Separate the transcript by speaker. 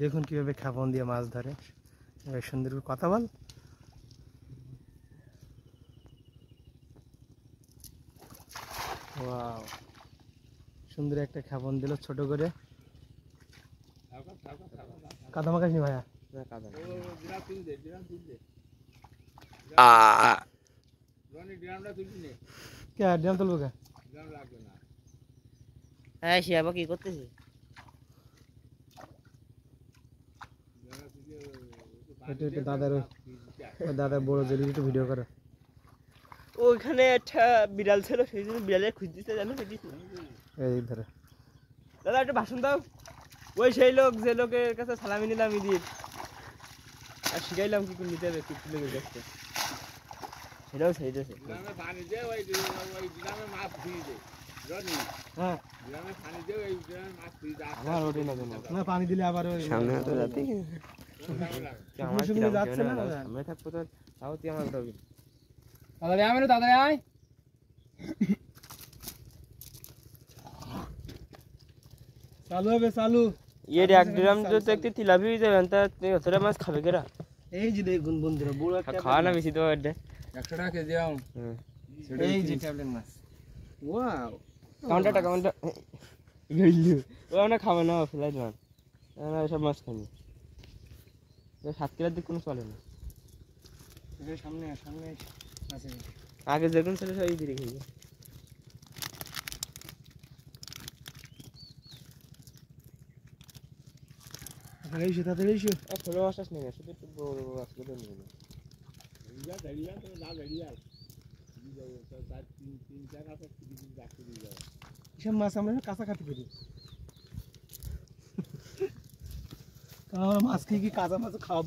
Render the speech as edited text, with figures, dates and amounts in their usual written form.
Speaker 1: দেখুন কিভাবে খেপন দিয়ে মাছ ধরে। এবার সুন্দর করে কথা বল। ওয়াও, সুন্দর একটা খেপন দিল ছোট করে। কাদা মাখাস নি ভাইয়া? কে ড্রাম তুলবো কে?
Speaker 2: হ্যাঁ শিয়াবা কি করতেছে?
Speaker 1: দাদার বড় জেলি একটু ভিডিও করো।
Speaker 2: ওইখানে একটা বিড়াল ছিল, সেই জন্য বিড়ালের খুঁজতে জানো সেদিন।
Speaker 1: এই ধরে
Speaker 2: দাদা একটু ভাষণ দাও। ওই সেই লোক যে লোকের কাছে সালামি নিলাম ঈদের, আর শিখাইলাম কি করে নিতে হবে, কি করে দেখতে, সেটাও সেই দেশে।
Speaker 1: হ্যাঁ পানি দিলে আবার
Speaker 2: সামনে তো যাতে
Speaker 1: যাচ্ছে না।
Speaker 2: সামনে থাকবো তো তাও তুই আমার উঠাবি।
Speaker 1: তাড়াতাড়ি আয়, তাড়াতাড়ি আয়। চালু হবে, চালু।
Speaker 2: এর এক গ্রাম তো একটু তিলাপি হয়ে যাবে, তা অতটা মাছ খাবে কেরা?
Speaker 1: এই যে দেখুন বন্ধুরা, বড় একটা
Speaker 2: খাওয়া না বেশি তো
Speaker 1: 100 টাকা কেজি আম। এই যে ট্যাবলেট মাছ। ওয়াও,
Speaker 2: কাউন্টারটা কাউন্টার গইলু ও না খাবে না, ফেলাই দিলাম না, সব মাছ খাবি। 7 কিলোর দিক কোনো চলে না।
Speaker 1: সামনে সামনে আছে।
Speaker 2: আগে যেরকম ছিল সব দিকে খেয়ে
Speaker 1: তাড়াতাড়ি এসো।
Speaker 2: ছোট মাছ টাছ নেই, শুধু একটু বড় বড় মাছ গুলো নিয়ে নেই।
Speaker 1: এসব মাছ আমরা কাছাকাছি করি, কারণ আমরা মাছ খেয়ে কি কাঁচা মাছ খাওয়া